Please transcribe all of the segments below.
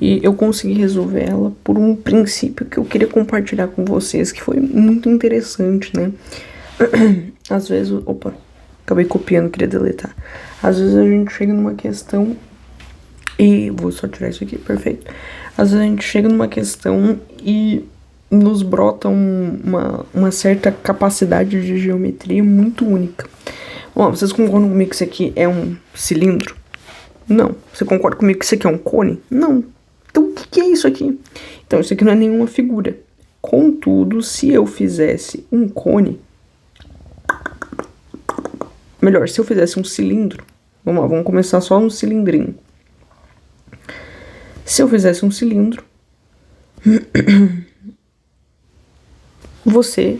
E eu consegui resolver ela por um princípio que eu queria compartilhar com vocês, que foi muito interessante, né? Às vezes... Opa, acabei copiando, queria deletar. Às vezes a gente chega numa questão... E vou só tirar isso aqui, perfeito. Às vezes a gente chega numa questão e nos brota uma certa capacidade de geometria muito única. Bom, vocês concordam comigo que isso aqui é um cilindro? Não. Você concorda comigo que isso aqui é um cone? Não. Então o que é isso aqui? Então isso aqui não é nenhuma figura. Contudo, se eu fizesse um cone... Melhor, se eu fizesse um cilindro... Vamos lá, vamos começar só no cilindrinho. Se eu fizesse um cilindro... Você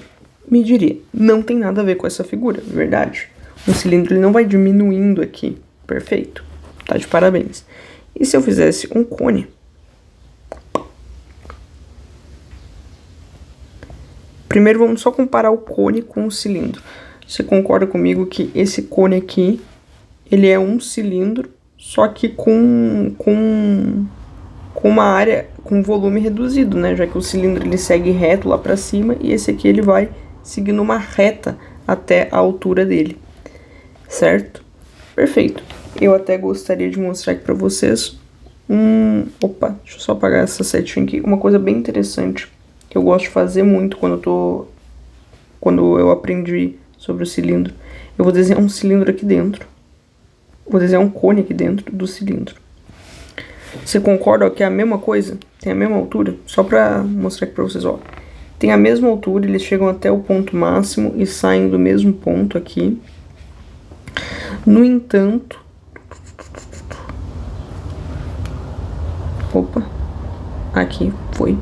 me diria, não tem nada a ver com essa figura, verdade? Um cilindro ele não vai diminuindo aqui. Perfeito. Tá de parabéns. E se eu fizesse um cone? Primeiro vamos só comparar o cone com o cilindro. Você concorda comigo que esse cone aqui, ele é um cilindro, só que com uma área, com volume reduzido, né? Já que o cilindro ele segue reto lá pra cima e esse aqui ele vai seguindo uma reta até a altura dele. Certo? Perfeito. Eu até gostaria de mostrar aqui pra vocês Opa, deixa eu só apagar essa setinha aqui. Uma coisa bem interessante que eu gosto de fazer muito quando eu aprendi sobre o cilindro. Eu vou desenhar um cilindro aqui dentro. Vou desenhar um cone aqui dentro do cilindro. Você concorda que é a mesma coisa? Tem a mesma altura? Só pra mostrar aqui pra vocês, ó. Tem a mesma altura, eles chegam até o ponto máximo e saem do mesmo ponto aqui. No entanto... Opa. Aqui, foi.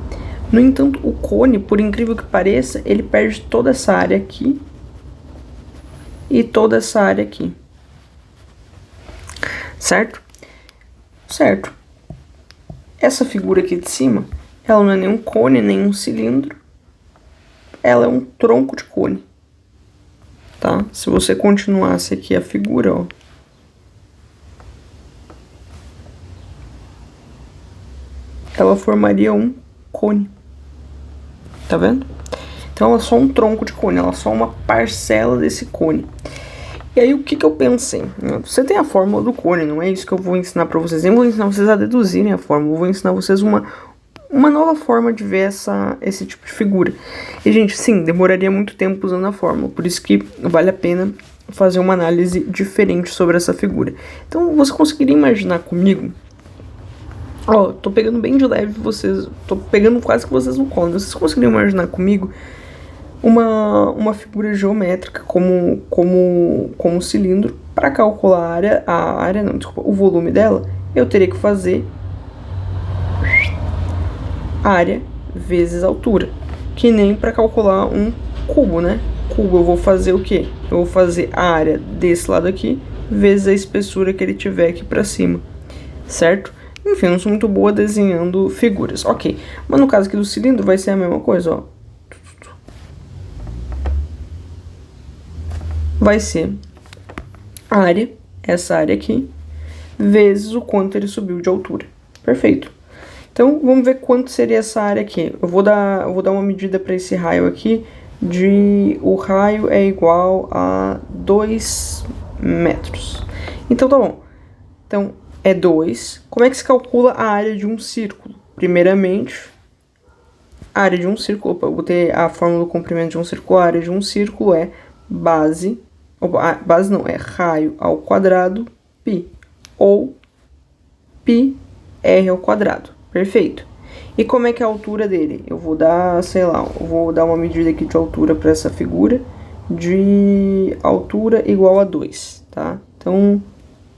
No entanto, o cone, por incrível que pareça, ele perde toda essa área aqui. E toda essa área aqui. Certo? Certo. Essa figura aqui de cima, ela não é nem um cone, nem um cilindro. Ela é um tronco de cone. Tá? Se você continuasse aqui a figura, ó. Ela formaria um cone. Tá vendo? Então ela é só um tronco de cone, ela é só uma parcela desse cone. E aí o que eu pensei? Você tem a fórmula do cone, não é isso que eu vou ensinar pra vocês. Nem vou ensinar vocês a deduzirem a fórmula, eu vou ensinar vocês uma nova forma de ver esse tipo de figura. E gente, sim, demoraria muito tempo usando a fórmula, por isso que vale a pena fazer uma análise diferente sobre essa figura. Então você conseguiria imaginar comigo... Ó, tô pegando bem de leve vocês, tô pegando quase que vocês no colo. Vocês conseguiriam imaginar comigo uma figura geométrica como um cilindro? Para calcular o volume dela, eu teria que fazer área vezes altura, que nem para calcular um cubo, né? Cubo, eu vou fazer o quê? Eu vou fazer a área desse lado aqui vezes a espessura que ele tiver aqui para cima, certo? Enfim, eu não sou muito boa desenhando figuras, ok. Mas no caso aqui do cilindro vai ser a mesma coisa, ó. Vai ser a área, essa área aqui, vezes o quanto ele subiu de altura. Perfeito. Então, vamos ver quanto seria essa área aqui. Eu vou dar uma medida para esse raio aqui, o raio é igual a 2 metros. Então, tá bom. Então, é 2. Como é que se calcula a área de um círculo? Primeiramente, a área de um círculo... Opa, eu botei a fórmula do comprimento de um círculo. A área de um círculo é base... Opa, base não, é raio ao quadrado π. Ou πr ao quadrado. Perfeito. E como é que é a altura dele? Eu vou dar, sei lá, eu vou dar uma medida aqui de altura para essa figura. De altura igual a 2, tá? Então...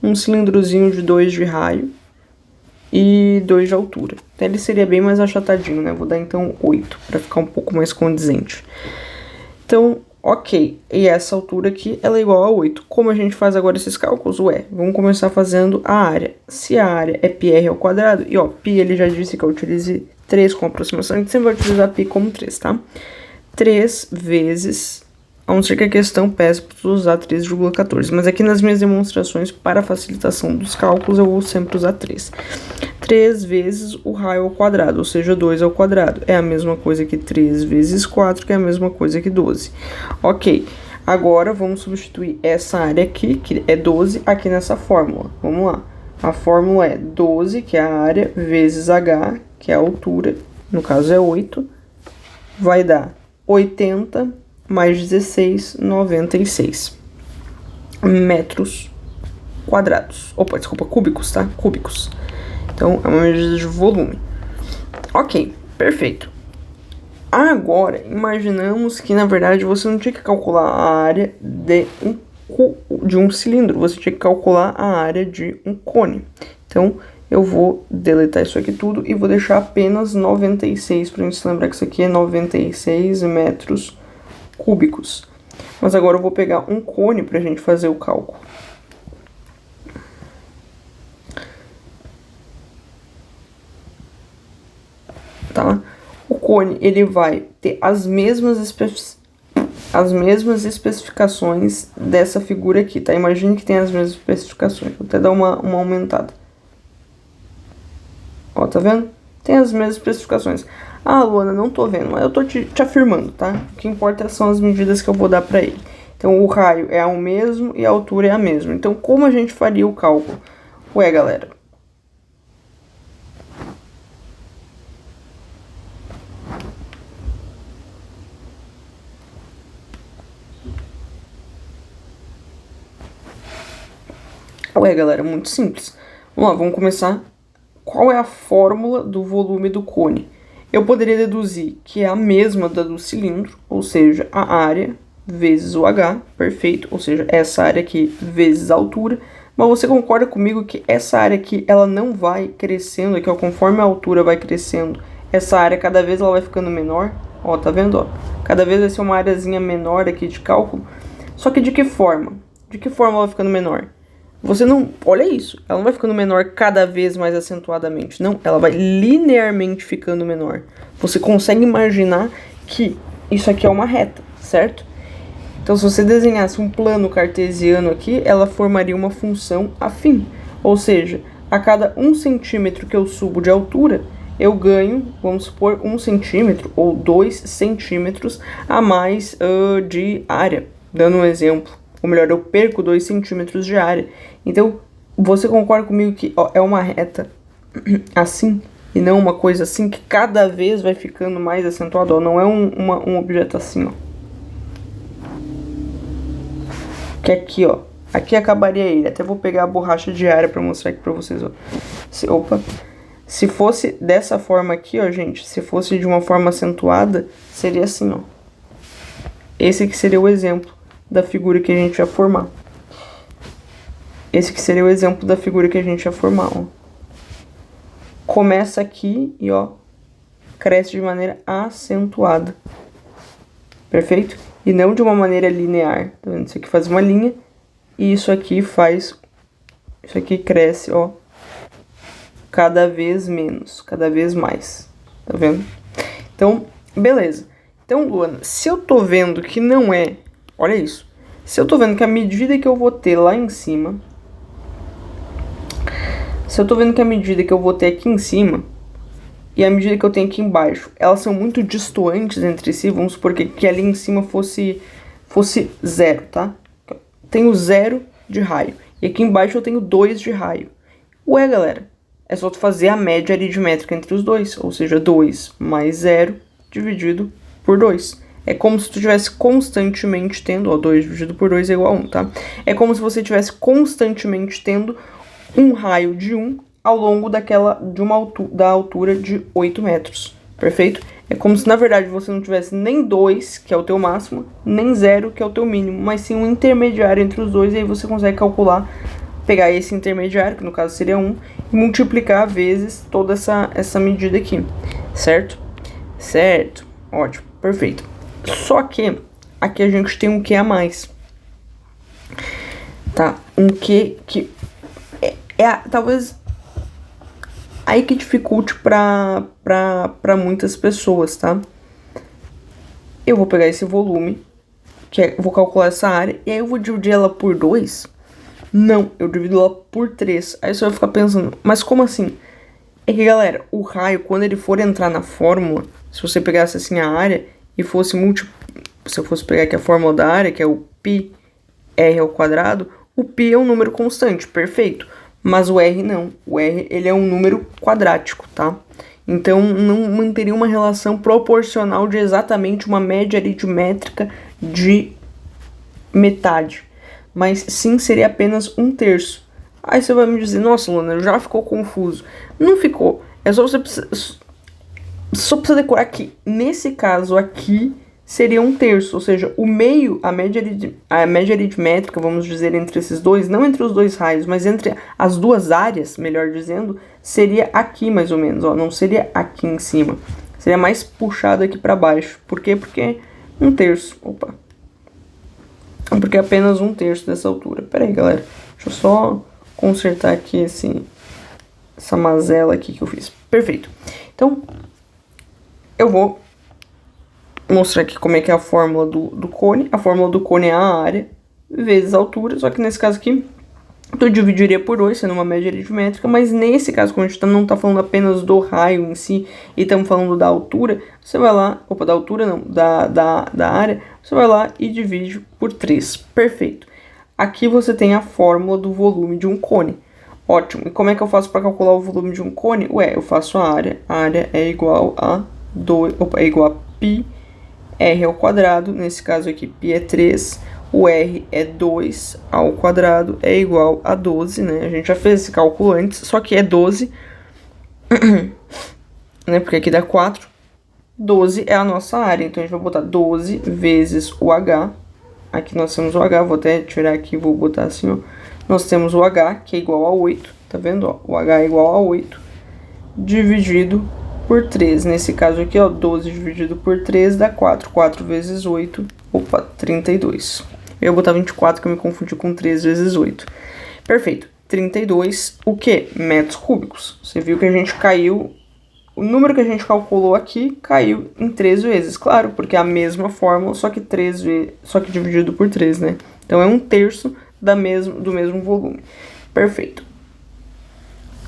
um cilindrozinho de 2 de raio e 2 de altura. Então ele seria bem mais achatadinho, né? Vou dar então 8, para ficar um pouco mais condizente. Então, ok. E essa altura aqui, ela é igual a 8. Como a gente faz agora esses cálculos? Vamos começar fazendo a área. Se a área é πr ao quadrado, e ó, π ele já disse que eu utilize 3 com aproximação, a gente sempre vai utilizar π como 3, tá? 3 vezes... A não ser que a questão peça para usar 3,14. Mas aqui nas minhas demonstrações, para facilitação dos cálculos, eu vou sempre usar 3. 3 vezes o raio ao quadrado, ou seja, 2 ao quadrado. É a mesma coisa que 3 vezes 4, que é a mesma coisa que 12. Ok, agora vamos substituir essa área aqui, que é 12, aqui nessa fórmula. Vamos lá. A fórmula é 12, que é a área, vezes h, que é a altura, no caso é 8, vai dar 80 mais 16, 96 metros quadrados. Opa, desculpa, cúbicos, tá? Cúbicos. Então, é uma medida de volume. Ok, perfeito. Agora, imaginamos que, na verdade, você não tinha que calcular a área de um cilindro, você tinha que calcular a área de um cone. Então, eu vou deletar isso aqui tudo e vou deixar apenas 96, para a gente se lembrar que isso aqui é 96 metros cúbicos. Mas agora eu vou pegar um cone para a gente fazer o cálculo. Tá? O cone, ele vai ter as mesmas especificações dessa figura aqui, tá? Imagine que tem as mesmas especificações. Vou até dar uma aumentada. Ó, tá vendo? Tem as mesmas especificações. Ah, Luana, não tô vendo, mas eu tô te afirmando, tá? O que importa são as medidas que eu vou dar pra ele. Então, o raio é o mesmo e a altura é a mesma. Então, como a gente faria o cálculo? Ué, galera. Muito simples. Vamos lá, vamos começar. Qual é a fórmula do volume do cone? Eu poderia deduzir que é a mesma da do cilindro, ou seja, a área vezes o H, perfeito, ou seja, essa área aqui vezes a altura. Mas você concorda comigo que essa área aqui, ela não vai crescendo aqui, ó, conforme a altura vai crescendo, essa área cada vez ela vai ficando menor? Ó, tá vendo, ó? Cada vez vai ser uma areazinha menor aqui de cálculo. Só que de que forma? De que forma ela vai ficando menor? Você não... Olha isso. Ela não vai ficando menor cada vez mais acentuadamente. Não, ela vai linearmente ficando menor. Você consegue imaginar que isso aqui é uma reta, certo? Então, se você desenhasse um plano cartesiano aqui, ela formaria uma função afim. Ou seja, a cada 1 centímetro que eu subo de altura, eu ganho, vamos supor, 1 centímetro ou 2 centímetros a mais de área. Dando um exemplo. Ou melhor, eu perco 2 centímetros de área. Então, você concorda comigo que ó, é uma reta assim, e não uma coisa assim, que cada vez vai ficando mais acentuado, ó, não é um objeto assim, ó. Que aqui, ó, aqui acabaria ele. Até vou pegar a borracha de área para mostrar aqui para vocês, ó. Se fosse dessa forma aqui, ó, gente, se fosse de uma forma acentuada, seria assim, ó. Esse aqui seria o exemplo da figura que a gente ia formar. Esse que seria o exemplo da figura que a gente ia formar, ó. Começa aqui e, ó, cresce de maneira acentuada. Perfeito? E não de uma maneira linear. Tá vendo? Isso aqui faz uma linha e isso aqui faz... Isso aqui cresce, ó, cada vez menos, cada vez mais. Tá vendo? Então, beleza. Então, Luana, se eu tô vendo que não é... Olha isso. Se eu tô vendo que a medida que eu vou ter lá em cima... Se eu tô vendo que a medida que eu vou ter aqui em cima e a medida que eu tenho aqui embaixo, elas são muito distantes entre si, vamos supor que ali em cima fosse 0, tá? Tenho 0 de raio. E aqui embaixo eu tenho 2 de raio. Ué, galera, é só tu fazer a média aritmétrica entre os dois, ou seja, 2 mais 0 dividido por 2. É como se tu estivesse constantemente tendo, ó, 2 dividido por 2 é igual a 1, tá? É como se você estivesse constantemente tendo um raio de 1 ao longo da altura de 8 metros, perfeito? É como se, na verdade, você não tivesse nem 2, que é o teu máximo, nem 0, que é o teu mínimo, mas sim um intermediário entre os dois, e aí você consegue calcular, pegar esse intermediário, que no caso seria 1, e multiplicar vezes toda essa medida aqui, certo? Certo, ótimo, perfeito. Só que aqui a gente tem um Q a mais, tá? Um Q que talvez aí que dificulte pra muitas pessoas, tá? Eu vou pegar esse volume, vou calcular essa área, e aí eu vou dividir ela por 2? Não, eu divido ela por 3. Aí você vai ficar pensando, mas como assim? É que, galera, o raio, quando ele for entrar na fórmula, se você pegasse assim a área e fosse se eu fosse pegar aqui a fórmula da área, que é o πr ao quadrado, o π é um número constante, perfeito. Mas o r não. O r, ele é um número quadrático, tá? Então, não manteria uma relação proporcional de exatamente uma média aritmétrica de metade. Mas sim, seria apenas um terço. Aí você vai me dizer, nossa, Luana, já ficou confuso. Não ficou. É só você só precisa decorar que, nesse caso aqui, seria um terço. Ou seja, o meio, a média aritmétrica, vamos dizer, entre esses dois, não entre os dois raios, mas entre as duas áreas, melhor dizendo, seria aqui mais ou menos, ó. Não seria aqui em cima. Seria mais puxado aqui para baixo. Por quê? Porque um terço. Opa. Porque é apenas um terço dessa altura. Pera aí, galera. Deixa eu só consertar aqui essa mazela aqui que eu fiz. Perfeito. Então, eu vou mostrar aqui como é que é a fórmula do cone. A fórmula do cone é a área vezes a altura. Só que nesse caso aqui, eu dividiria por 2, sendo uma média aritmétrica. Mas nesse caso, quando a gente não está falando apenas do raio em si, e estamos falando da altura, você vai lá... Opa, da altura não, da área. Você vai lá e divide por 3. Perfeito. Aqui você tem a fórmula do volume de um cone. Ótimo. E como é que eu faço para calcular o volume de um cone? Ué, eu faço a área. A área é igual a π r ao quadrado. Nesse caso aqui, π é 3. O r é 2 ao quadrado. É igual a 12, né? A gente já fez esse cálculo antes, só que é 12. Né? Porque aqui dá 4. 12 é a nossa área. Então, a gente vai botar 12 vezes o h. Aqui nós temos o h, vou até tirar aqui, vou botar assim, ó. Nós temos o h, que é igual a 8, tá vendo, ó? O h é igual a 8, dividido por 3. Nesse caso aqui, ó, 12 dividido por 3 dá 4. 4 vezes 8, opa, 32. Eu ia botar 24, que eu me confundi com 3 vezes 8. Perfeito. 32, o quê? Metros cúbicos. Você viu que a gente caiu... O número que a gente calculou aqui caiu em 3 vezes, claro, porque é a mesma fórmula, só que dividido por 3, né? Então é um terço do mesmo volume. Perfeito.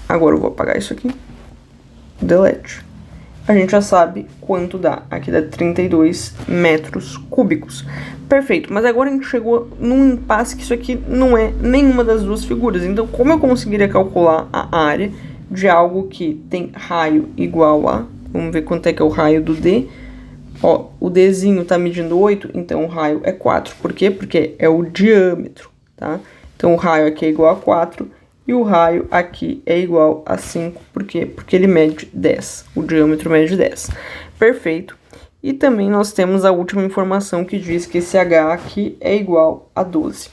Agora eu vou apagar isso aqui. Delete. A gente já sabe quanto dá. Aqui dá 32 metros cúbicos. Perfeito, mas agora a gente chegou num impasse que isso aqui não é nenhuma das duas figuras. Então, como eu conseguiria calcular a área de algo que tem raio igual a... Vamos ver quanto é que é o raio do D. Ó, o Dzinho tá medindo 8, então o raio é 4. Por quê? Porque é o diâmetro, tá? Então o raio aqui é igual a 4 e o raio aqui é igual a 5. Por quê? Porque ele mede 10. O diâmetro mede 10. Perfeito. E também nós temos a última informação que diz que esse H aqui é igual a 12.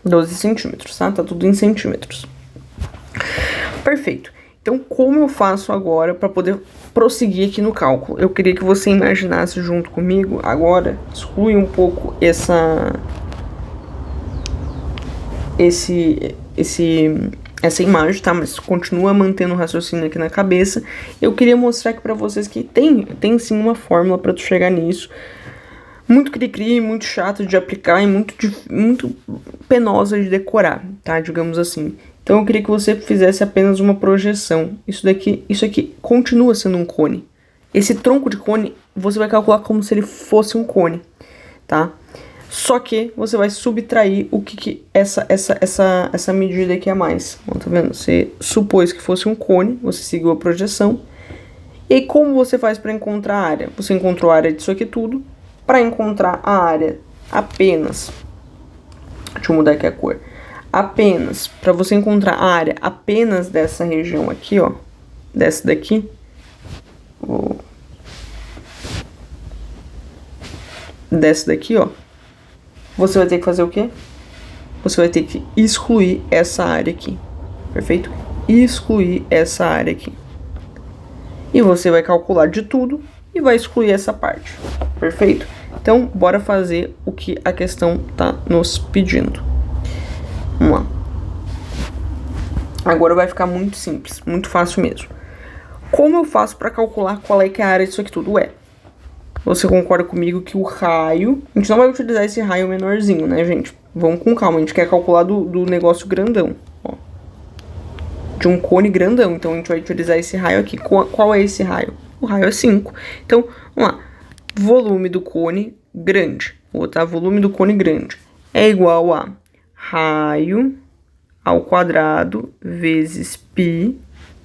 12 centímetros, tá? Tá tudo em centímetros. Perfeito. Então, como eu faço agora para poder prosseguir aqui no cálculo? Eu queria que você imaginasse junto comigo, agora, exclui um pouco essa imagem, tá? Mas continua mantendo o raciocínio aqui na cabeça. Eu queria mostrar aqui para vocês que tem sim uma fórmula para tu chegar nisso. Muito cri-cri, muito chato de aplicar e muito penosa de decorar, tá? Digamos assim. Então eu queria que você fizesse apenas uma projeção. Isso aqui continua sendo um cone. Esse tronco de cone, você vai calcular como se ele fosse um cone, tá? Só que você vai subtrair o que essa medida aqui a mais. Ó, tá vendo? Você supôs que fosse um cone, você seguiu a projeção. E aí, como você faz para encontrar a área? Você encontrou a área disso aqui tudo. Para encontrar a área apenas... Deixa eu mudar aqui a cor. Apenas, para você encontrar a área apenas dessa região aqui, ó, dessa daqui, dessa daqui, ó, você vai ter que fazer o quê? Você vai ter que excluir essa área aqui, perfeito? Excluir essa área aqui. E você vai calcular de tudo e vai excluir essa parte, perfeito? Então, bora fazer o que a questão tá nos pedindo. Vamos lá. Agora vai ficar muito simples, muito fácil mesmo. Como eu faço para calcular qual é que é a área disso aqui tudo? Você concorda comigo que o raio... A gente não vai utilizar esse raio menorzinho, né, gente? Vamos com calma, a gente quer calcular do negócio grandão. Ó. de um cone grandão. Então, a gente vai utilizar esse raio aqui. Qual é esse raio? O raio é 5. Então, vamos lá. Volume do cone grande. Vou botar volume do cone grande. É igual a raio ao quadrado vezes π,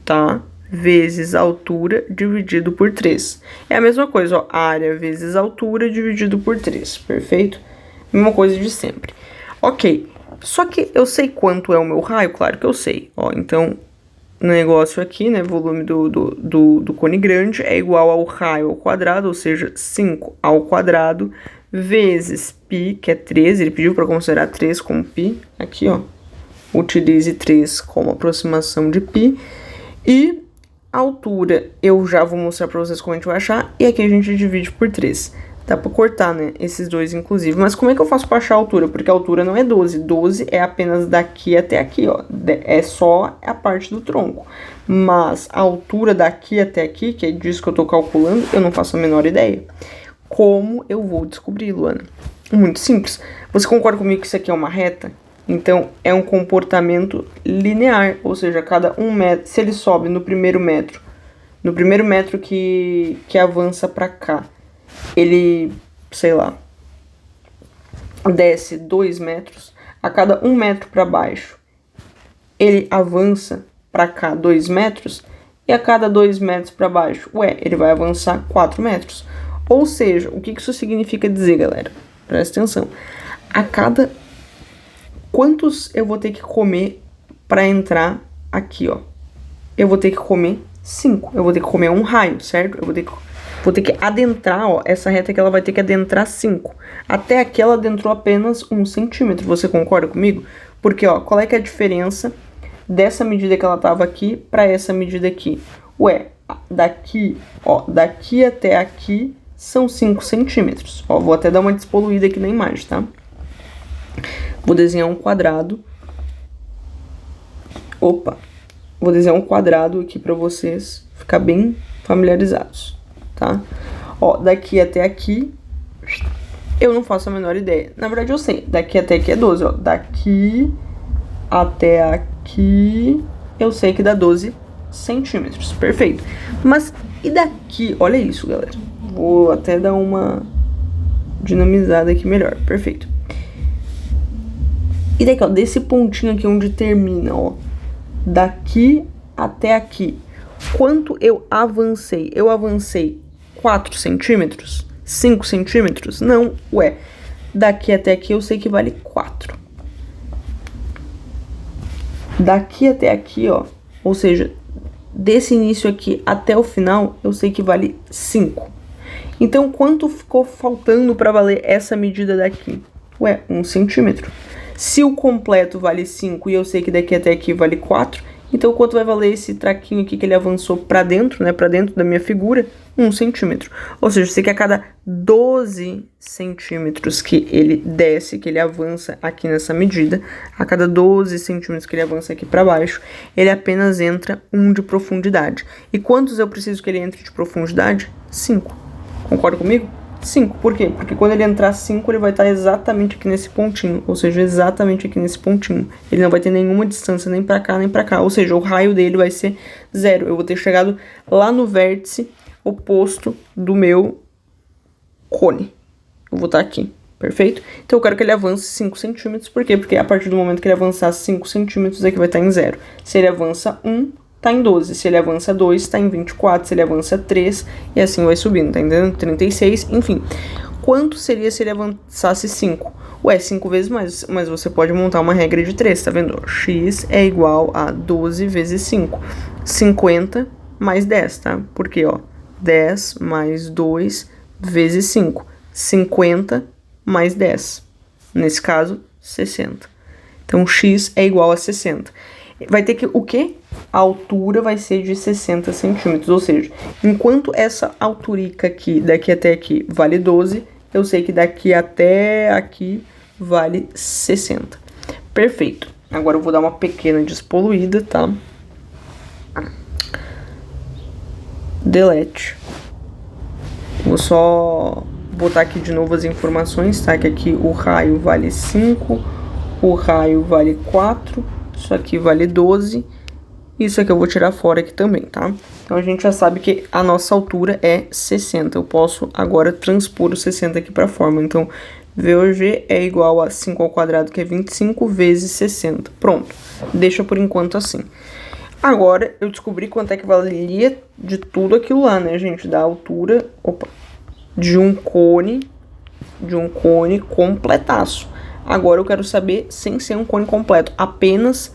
tá? Vezes altura dividido por 3. É a mesma coisa, ó. Área vezes altura dividido por 3. Perfeito? Mesma coisa de sempre. Ok. Só que eu sei quanto é o meu raio? Claro que eu sei. Ó, então, o negócio aqui, né? Volume do cone grande é igual ao raio ao quadrado, ou seja, 5 ao quadrado, vezes π, que é 3. Ele pediu para considerar 3 como π. Aqui, ó. Utilize 3 como aproximação de π. E a altura eu já vou mostrar para vocês como a gente vai achar. E aqui a gente divide por 3. Dá pra cortar, né? Esses dois, inclusive. Mas como é que eu faço pra achar a altura? Porque a altura não é 12. 12 é apenas daqui até aqui, ó. É só a parte do tronco. Mas a altura daqui até aqui, que é disso que eu tô calculando, eu não faço a menor ideia. Como eu vou descobrir, Luana? Muito simples. Você concorda comigo que isso aqui é uma reta? Então, é um comportamento linear. Ou seja, cada 1 metro... Se ele sobe no primeiro metro que avança pra cá, ele, sei lá, desce 2 metros, a cada 1 metro para baixo, ele avança para cá 2 metros, e a cada 2 metros para baixo, ele vai avançar 4 metros. Ou seja, o que isso significa dizer, galera? Presta atenção. A cada... Quantos eu vou ter que comer para entrar aqui, ó? Eu vou ter que comer 5. Eu vou ter que comer um raio, certo? Eu vou ter que adentrar, ó, essa reta aqui ela vai ter que adentrar 5. Até aqui ela adentrou apenas 1 centímetro, você concorda comigo? Porque, ó, qual é que é a diferença dessa medida que ela tava aqui para essa medida aqui? Daqui, ó, daqui até aqui são 5 centímetros. Ó, vou até dar uma despoluída aqui na imagem, tá? Vou desenhar um quadrado. Opa! Vou desenhar um quadrado aqui para vocês ficar bem familiarizados, tá? Ó, daqui até aqui, eu não faço a menor ideia. Na verdade, eu sei. Daqui até aqui é 12, ó. Daqui até aqui, eu sei que dá 12 centímetros. Perfeito. Mas, e daqui? Olha isso, galera. Vou até dar uma dinamizada aqui melhor. Perfeito. E daqui, ó, desse pontinho aqui onde termina, ó. Daqui até aqui. Quanto eu avancei? Eu avancei 4 centímetros? 5 centímetros? Não, daqui até aqui eu sei que vale 4. Daqui até aqui, ó, ou seja, desse início aqui até o final, eu sei que vale 5. Então, quanto ficou faltando para valer essa medida daqui? 1 centímetro. Se o completo vale 5 e eu sei que daqui até aqui vale 4, então quanto vai valer esse traquinho aqui que ele avançou para dentro, né, para dentro da minha figura? 1 centímetro. Ou seja, eu sei que a cada 12 centímetros que ele desce, que ele avança aqui nessa medida, a cada 12 centímetros que ele avança aqui para baixo, ele apenas entra 1 de profundidade. E quantos eu preciso que ele entre de profundidade? 5. Concorda comigo? 5. Por quê? Porque quando ele entrar 5, ele vai estar exatamente aqui nesse pontinho. Ou seja, exatamente aqui nesse pontinho. Ele não vai ter nenhuma distância nem pra cá, nem pra cá. Ou seja, o raio dele vai ser 0. Eu vou ter chegado lá no vértice oposto do meu cone. Eu vou estar aqui. Perfeito? Então eu quero que ele avance 5 centímetros. Por quê? Porque a partir do momento que ele avançar 5 centímetros, aqui vai estar em 0. Se ele avança 1, tá em 12, se ele avança 2, tá em 24, se ele avança 3, e assim vai subindo, tá entendendo? 36, enfim. Quanto seria se ele avançasse 5? 5 vezes mais, mas você pode montar uma regra de 3, tá vendo? X é igual a 12 vezes 5, 50 mais 10, tá? Porque, ó, 10 mais 2 vezes 5, 50 mais 10, nesse caso, 60. Então, X é igual a 60. Vai ter que, o quê? A altura vai ser de 60 centímetros, ou seja, enquanto essa alturica aqui, daqui até aqui, vale 12, eu sei que daqui até aqui vale 60. Perfeito. Agora eu vou dar uma pequena despoluída, tá? Delete. Vou só botar aqui de novo as informações, tá? Que aqui o raio vale 5, o raio vale 4, isso aqui vale 12, Isso aqui eu vou tirar fora aqui também, tá? Então a gente já sabe que a nossa altura é 60. Eu posso agora transpor o 60 aqui para a fórmula. Então, VOG é igual a 5 ao quadrado, que é 25, vezes 60. Pronto. Deixa por enquanto assim. Agora, eu descobri quanto é que valeria de tudo aquilo lá, né, gente? Da altura, de um cone completaço. Agora eu quero saber sem ser um cone completo, apenas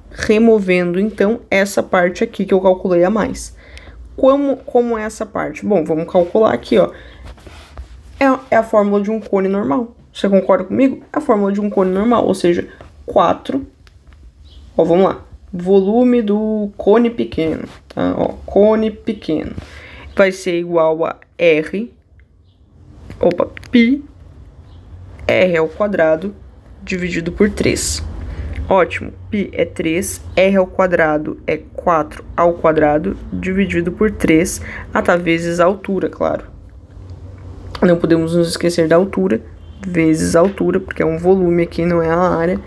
removendo, então, essa parte aqui que eu calculei a mais. Como é essa parte? Bom, vamos calcular aqui, ó. É a fórmula de um cone normal. Você concorda comigo? É a fórmula de um cone normal, ou seja, 4. Ó, vamos lá. Volume do cone pequeno, tá? Ó, cone pequeno vai ser igual a pi, r ao quadrado, dividido por 3. Ótimo, pi é 3, r ao quadrado é 4 ao quadrado, dividido por 3, vezes a altura, claro. Não podemos nos esquecer da altura, vezes a altura, porque é um volume aqui, não é a área.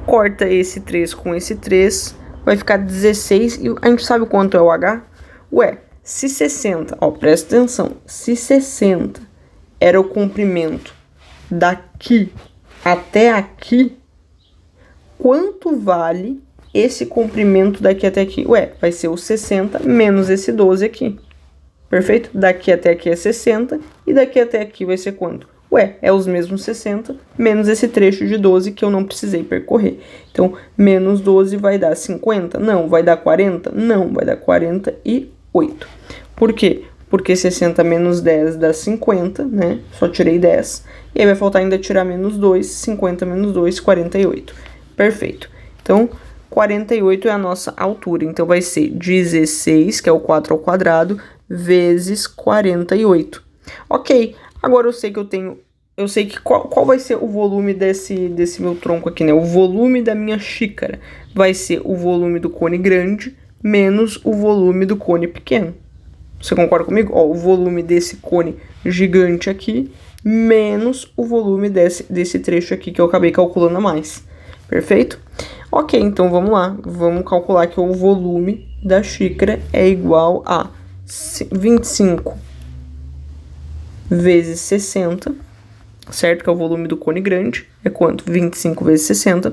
Corta esse 3 com esse 3, vai ficar 16, e a gente sabe quanto é o H? Ué, se 60, ó, presta atenção, se 60 era o comprimento daqui até aqui, quanto vale esse comprimento daqui até aqui? Ué, vai ser o 60 menos esse 12 aqui. Perfeito? Daqui até aqui é 60 e daqui até aqui vai ser quanto? Ué, é os mesmos 60 menos esse trecho de 12 que eu não precisei percorrer. Então, menos 12 vai dar 50? Não. Vai dar 40? Não. Vai dar 48. Por quê? Porque 60 menos 10 dá 50, né? Só tirei 10. E aí vai faltar ainda tirar menos 2. 50 menos 2, 48. Perfeito. Então, 48 é a nossa altura. Então, vai ser 16, que é o 4 ao quadrado, vezes 48. Ok. Agora eu sei que qual vai ser o volume desse meu tronco aqui, né? O volume da minha xícara vai ser o volume do cone grande menos o volume do cone pequeno. Você concorda comigo? Ó, o volume desse cone gigante aqui menos o volume desse trecho aqui que eu acabei calculando a mais. Perfeito? Ok, então vamos lá. Vamos calcular que o volume da xícara é igual a 25 vezes 60, certo? Que é o volume do cone grande. É quanto? 25 vezes 60,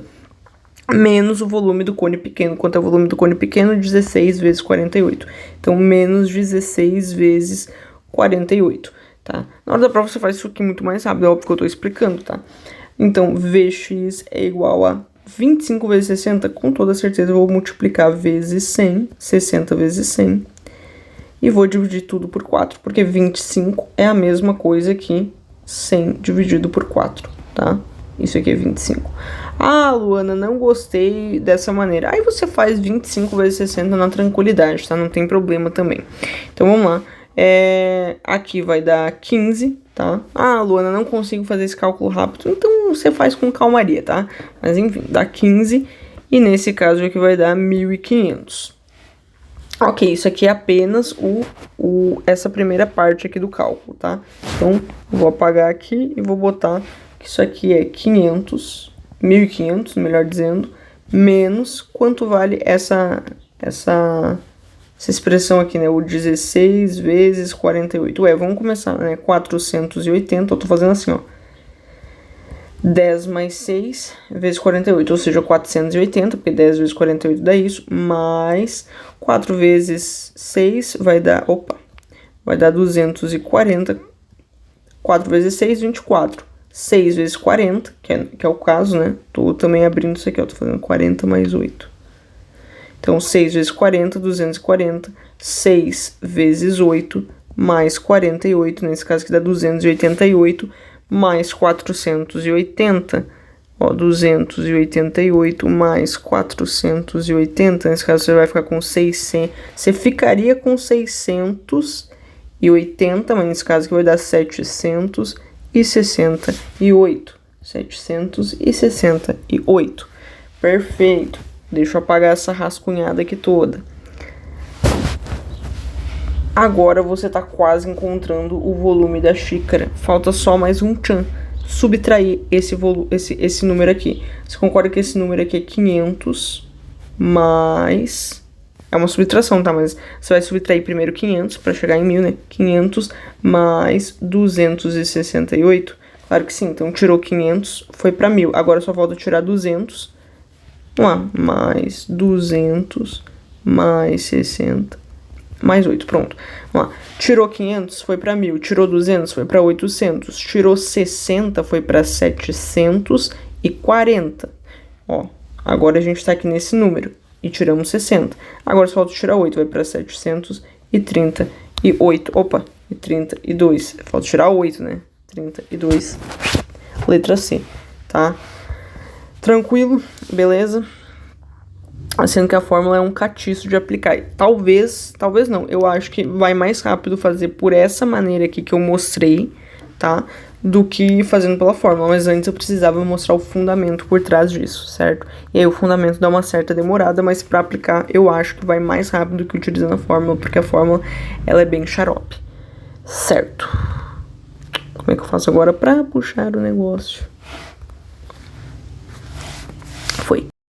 menos o volume do cone pequeno. Quanto é o volume do cone pequeno? 16 vezes 48. Então, menos 16 vezes 48, tá? Na hora da prova, você faz isso aqui muito mais rápido. É óbvio que eu tô explicando, tá? Então, Vx é igual a 25 vezes 60. Com toda certeza, eu vou multiplicar vezes 100. 60 vezes 100. E vou dividir tudo por 4, porque 25 é a mesma coisa que 100 dividido por 4, tá? Isso aqui é 25. Ah, Luana, não gostei dessa maneira. Aí você faz 25 vezes 60 na tranquilidade, tá? Não tem problema também. Então, vamos lá. Aqui vai dar 15, tá? Ah, Luana, não consigo fazer esse cálculo rápido. Então, você faz com calmaria, tá? Mas, enfim, dá 15. E nesse caso aqui vai dar 1.500. Ok, isso aqui é apenas essa primeira parte aqui do cálculo, tá? Então, eu vou apagar aqui e vou botar que isso aqui é 500, 1.500, melhor dizendo, menos quanto vale essa expressão aqui, né? O 16 vezes 48. Ué, vamos começar, né? 480, eu tô fazendo assim, ó. 10 mais 6 vezes 48, ou seja, 480, porque 10 vezes 48 dá isso, mais 4 vezes 6 vai dar 240, 4 vezes 6, 24, 6 vezes 40, que é o caso, né, tô também abrindo isso aqui, ó, tô fazendo 40 mais 8, então 6 vezes 40, 240, 6 vezes 8, mais 48, nesse caso aqui dá 288, mais 480, ó, 288 mais 480, nesse caso você vai ficar com 600, você ficaria com 680, mas nesse caso aqui vai dar 768, 768, perfeito, deixa eu apagar essa rascunhada aqui toda. Agora você está quase encontrando o volume da xícara. Falta só mais um tchan. Subtrair esse número aqui. Você concorda que esse número aqui é 500 mais É uma subtração, tá? Mas você vai subtrair primeiro 500 para chegar em 1000, né? 500 mais 268. Claro que sim. Então, tirou 500, foi para 1000. Agora só falta tirar 200. Vamos lá. Mais 200, mais 60, mais 8. Pronto. Vamos lá. Tirou 500, foi para 1000. Tirou 200, foi para 800. Tirou 60, foi para 740. Ó, agora a gente tá aqui nesse número. E tiramos 60. Agora só falta tirar 8, vai para 738. Opa, e 32. Falta tirar 8, né? 32. Letra C, tá? Tranquilo, beleza? Sendo que a fórmula é um catiço de aplicar. Talvez não. Eu acho que vai mais rápido fazer por essa maneira aqui que eu mostrei, tá? Do que fazendo pela fórmula, mas antes eu precisava mostrar o fundamento por trás disso, certo? E aí o fundamento dá uma certa demorada, mas para aplicar eu acho que vai mais rápido que utilizando a fórmula, porque a fórmula ela é bem xarope, certo? Como é que eu faço agora para puxar o negócio?